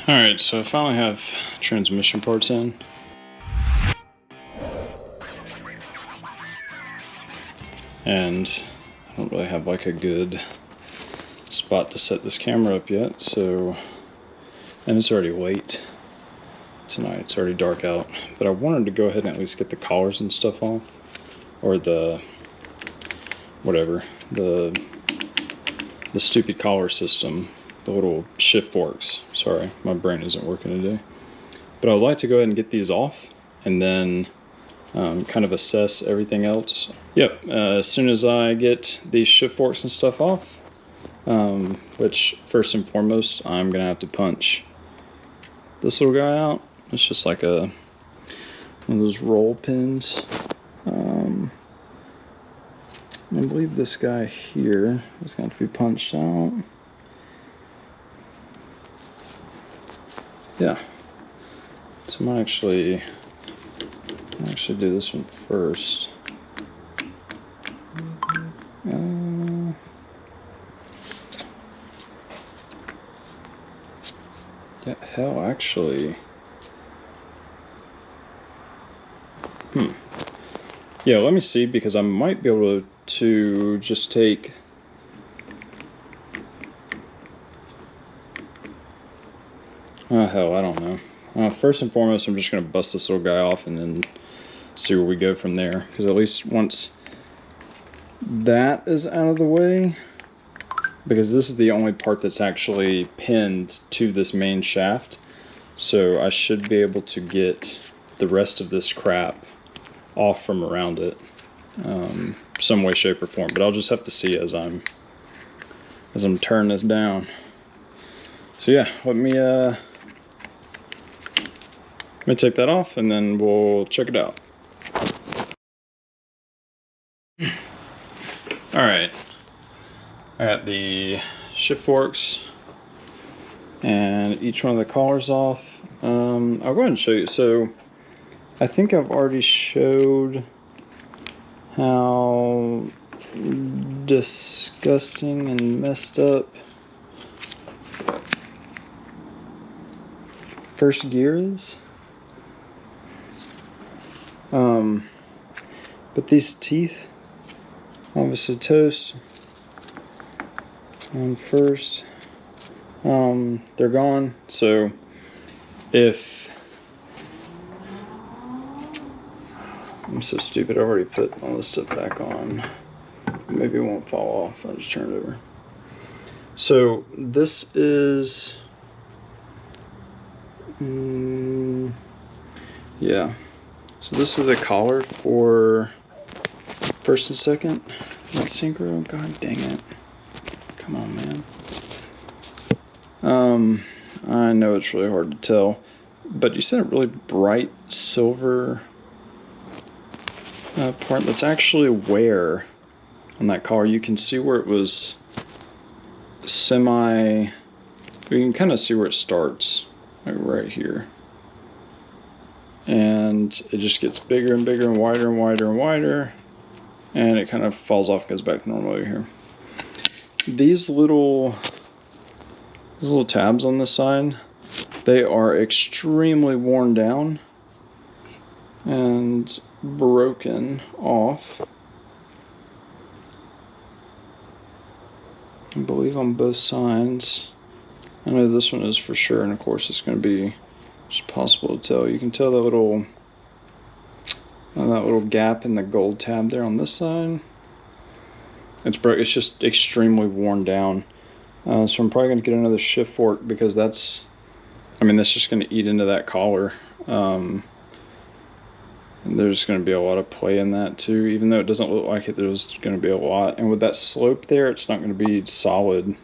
Alright, so I finally have transmission parts in. And I don't really have like a good spot to set this camera up yet, so, and it's already late tonight, it's already dark out, but I wanted to go ahead and at least get the collars and stuff off, or the, whatever, the stupid collar system, the little shift forks. Sorry, my brain isn't working today. But I would like to go ahead and get these off and then kind of assess everything else. Yep, as soon as I get these shift forks and stuff off, which first and foremost, I'm gonna have to punch this little guy out. It's just like one of those roll pins. I believe this guy here is going to be punched out. Yeah. So I might actually do this one first. Yeah, hell, actually. Yeah, let me see, because I might be able to just take hell, I don't know. First and foremost, I'm just going to bust this little guy off and then see where we go from there. Because at least once that is out of the way, because this is the only part that's actually pinned to this main shaft, so I should be able to get the rest of this crap off from around it, some way, shape, or form. But I'll just have to see as I'm turning this down. So yeah, let me take that off and then we'll check it out. All right, I got the shift forks and each one of the collars off. I'll go ahead and show you. So I think I've already showed how disgusting and messed up first gear is. But these teeth, obviously toast on first, they're gone. So if I'm so stupid, I already put all this stuff back on. Maybe it won't fall off. I'll just turn it over. So this is, yeah. So this is the collar for first and second. That synchro, god dang it. Come on, man. I know it's really hard to tell, but you see that really bright silver part that's actually wear on that collar. You can see where it was you can kind of see where it starts, like right here. And it just gets bigger and bigger and wider and wider and wider, and it kind of falls off and goes back to normal over here. These little tabs on this side, they are extremely worn down and broken off. I believe on both sides. I know this one is for sure, and of course it's going to be just possible to tell. You can tell that little gap in the gold tab there on this side. It's just extremely worn down. So I'm probably going to get another shift fork, because that's just going to eat into that collar. And there's going to be a lot of play in that too, even though it doesn't look like it, there's going to be a lot. And with that slope there, it's not going to be solid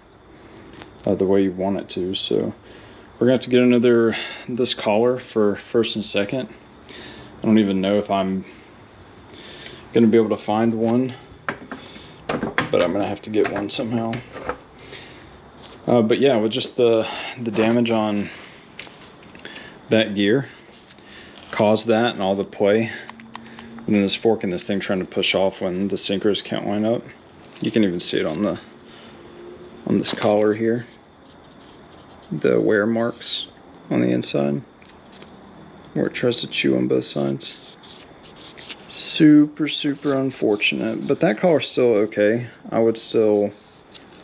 the way you want it to. So we're going to have to get this collar for first and second. I don't even know if I'm going to be able to find one, but I'm going to have to get one somehow. But yeah, with just the damage on that gear caused that, and all the play, and then this fork and this thing trying to push off when the sinkers can't line up. You can even see it on this collar here, the wear marks. on the inside, where it tries to chew on both sides. Super, super unfortunate, but that collar's still okay. I still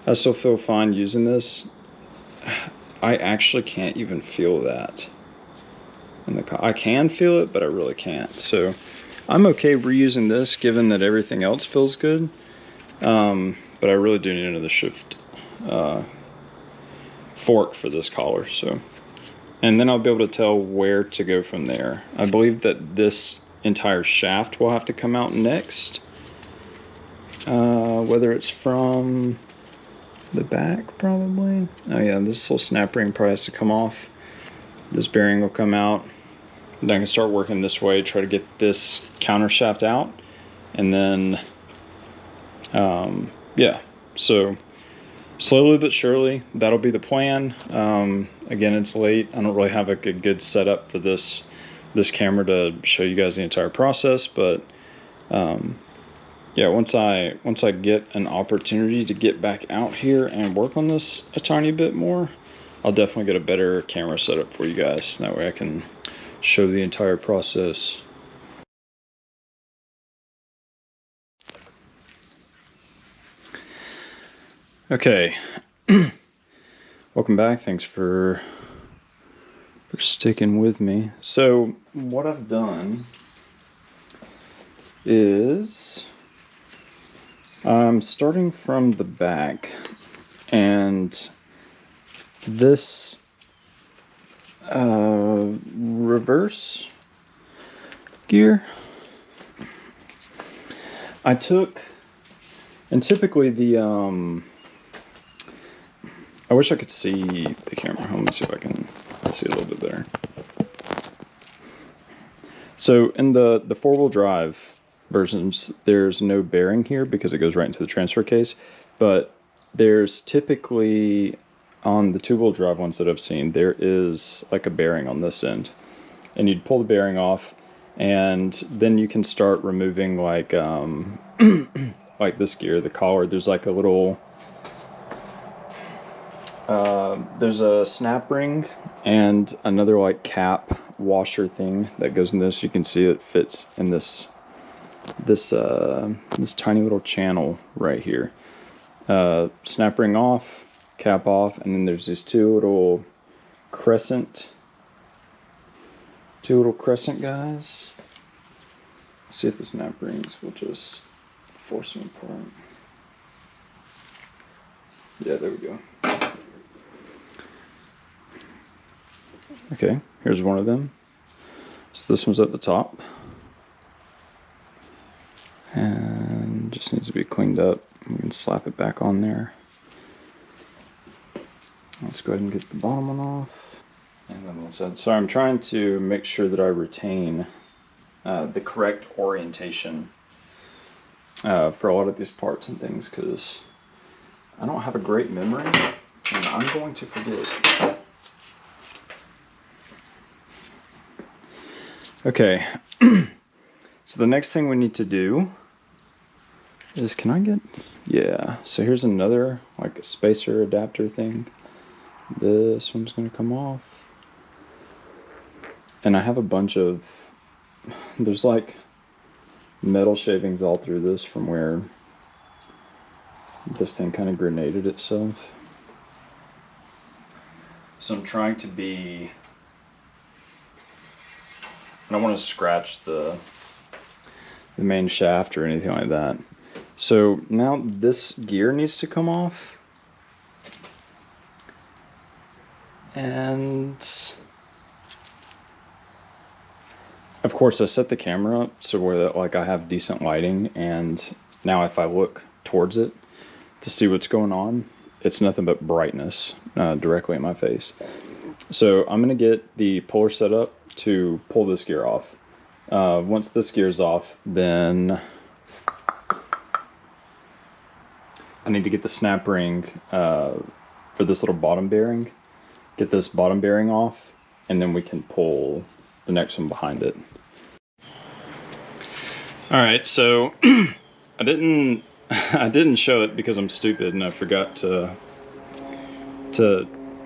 feel fine using this. I actually can't even feel that in the collar. I can feel it, but I really can't. So I'm okay reusing this, given that everything else feels good. But I really do need another shift fork for this collar. So, and then I'll be able to tell where to go from there. I believe that this entire shaft will have to come out next. Whether it's from the back, probably. Oh yeah, this little snap ring probably has to come off. This bearing will come out. Then I can start working this way, try to get this counter shaft out, and then yeah, so slowly but surely that'll be the plan. Again, it's late. I don't really have a good setup for this camera to show you guys the entire process, but yeah, once I get an opportunity to get back out here and work on this a tiny bit more, I'll definitely get a better camera setup for you guys. That way I can show the entire process. Okay, welcome back. Thanks for sticking with me. So what I've done is I'm starting from the back, and this reverse gear I took, and typically the I wish I could see the camera. Let me see if I can see a little bit better. So in the four-wheel drive versions, there's no bearing here because it goes right into the transfer case, but there's typically, on the two-wheel drive ones that I've seen, there is like a bearing on this end, and you'd pull the bearing off, and then you can start removing like like this gear, the collar. There's like a little there's a snap ring and another like cap washer thing that goes in this. You can see it fits in this tiny little channel right here. Snap ring off, cap off, and then there's these two little crescent guys. Let's see if the snap rings will just force them apart. Yeah, there we go. Okay, here's one of them. So this one's at the top, and just needs to be cleaned up. We can slap it back on there. Let's go ahead and get the bottom one off. And then this side. So I'm trying to make sure that I retain the correct orientation for a lot of these parts and things, because I don't have a great memory and I'm going to forget. Okay, so the next thing we need to do is, can I get, yeah, so here's another like a spacer adapter thing. This one's gonna come off. And I have a bunch of, there's like metal shavings all through this from where this thing kind of grenaded itself. So I'm trying to be, I don't want to scratch the main shaft or anything like that. So now this gear needs to come off. And of course I set the camera up so where like I have decent lighting, and now if I look towards it to see what's going on, it's nothing but brightness directly in my face. So I'm gonna get the puller set up to pull this gear off. Once this gear's off, then I need to get the snap ring for this little bottom bearing. Get this bottom bearing off, and then we can pull the next one behind it. All right, so I didn't show it because I'm stupid and I forgot to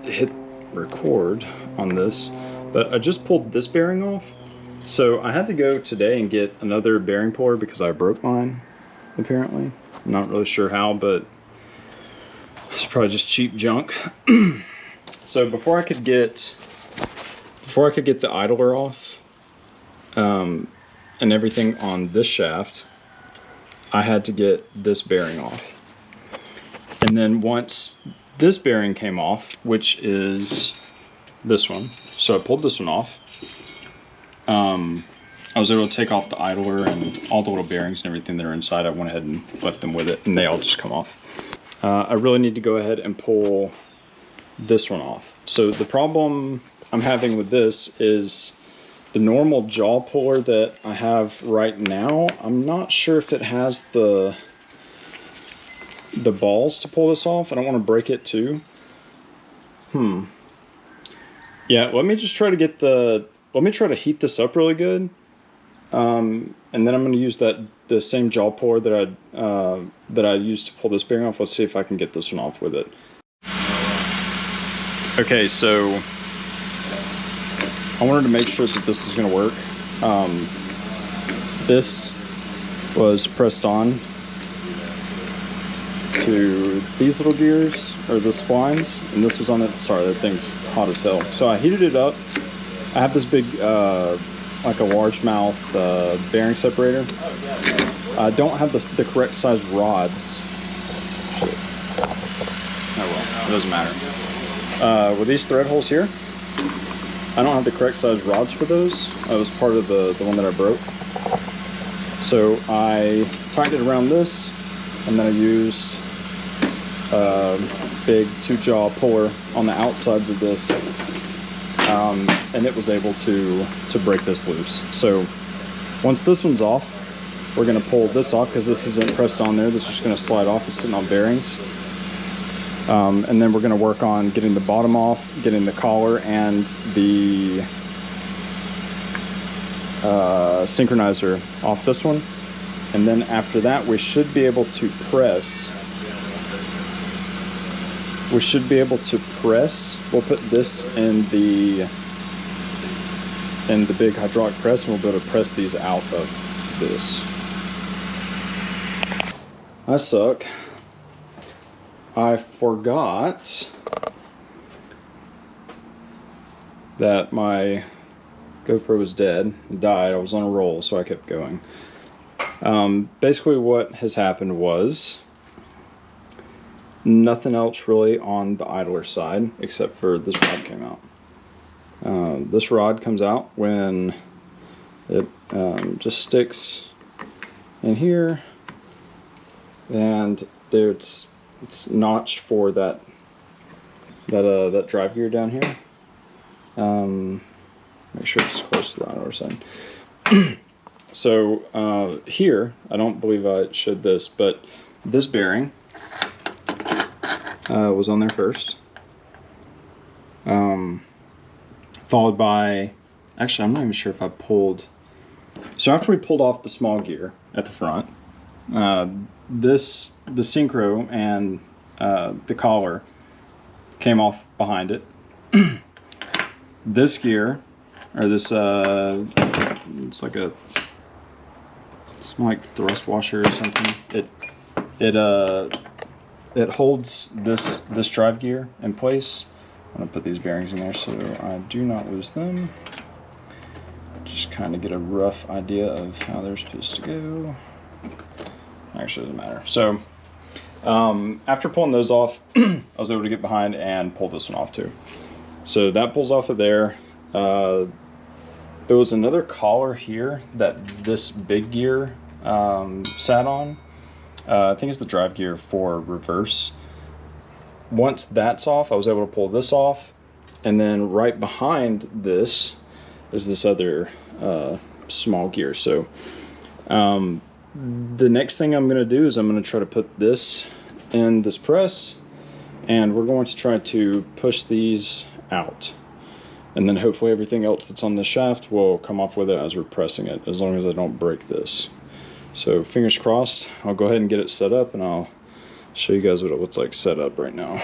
hit record on this, but I just pulled this bearing off. So I had to go today and get another bearing puller because I broke mine, apparently. I'm not really sure how, but it's probably just cheap junk. So before I could get the idler off and everything on this shaft, I had to get this bearing off. And then once this bearing came off, which is this one, so I pulled this one off. I was able to take off the idler and all the little bearings and everything that are inside. I went ahead and left them with it, and they all just come off. I really need to go ahead and pull this one off. So the problem I'm having with this is the normal jaw puller that I have right now, I'm not sure if it has the balls to pull this off. I don't want to break it too. Yeah, let me just try to get let me try to heat this up really good. And then I'm going to use the same jaw puller that I used to pull this bearing off. Let's see if I can get this one off with it. Okay, so I wanted to make sure that this is going to work. This was pressed on to these little gears, or the splines, and this was on it. Sorry, that thing's hot as hell. So I heated it up. I have this big, like a largemouth bearing separator. I don't have the correct size rods. Shit. Oh well, it doesn't matter. With these thread holes here, I don't have the correct size rods for those. That was part of the one that I broke. So I tightened it around this, and then I used a big 2-jaw puller on the outsides of this, and it was able to break this loose. So once this one's off, we're going to pull this off because this isn't pressed on there. This is just going to slide off. It's sitting on bearings. And then we're going to work on getting the bottom off, getting the collar and the synchronizer off this one. And then after that, we should be able to press. We'll put this in the big hydraulic press, and we'll be able to press these out of this. I suck. I forgot that my GoPro was dead, died. I was on a roll, so I kept going. Basically what has happened was nothing else really on the idler side except for this rod came out. This rod comes out when it just sticks in here, and it's notched for that drive gear down here. Make sure it's close to the idler side. So here, I don't believe I showed this, but this bearing was on there first. Followed by, actually I'm not even sure if I pulled, so after we pulled off the small gear at the front, the synchro and the collar came off behind it. This gear, or this, it's like thrust washer or something. It holds this drive gear in place. I'm gonna put these bearings in there so I do not lose them. Just kind of get a rough idea of how they're supposed to go. Actually, it doesn't matter. So after pulling those off, I was able to get behind and pull this one off too. So that pulls off of there. There was another collar here that this big gear sat on. I think it's the drive gear for reverse. Once that's off, I was able to pull this off, and then right behind this is this other small gear. So the next thing I'm going to do is I'm going to try to put this in this press, and we're going to try to push these out, and then hopefully everything else that's on the shaft will come off with it as we're pressing it, as long as I don't break this. So fingers crossed. I'll go ahead and get it set up, and I'll show you guys what it looks like set up right now.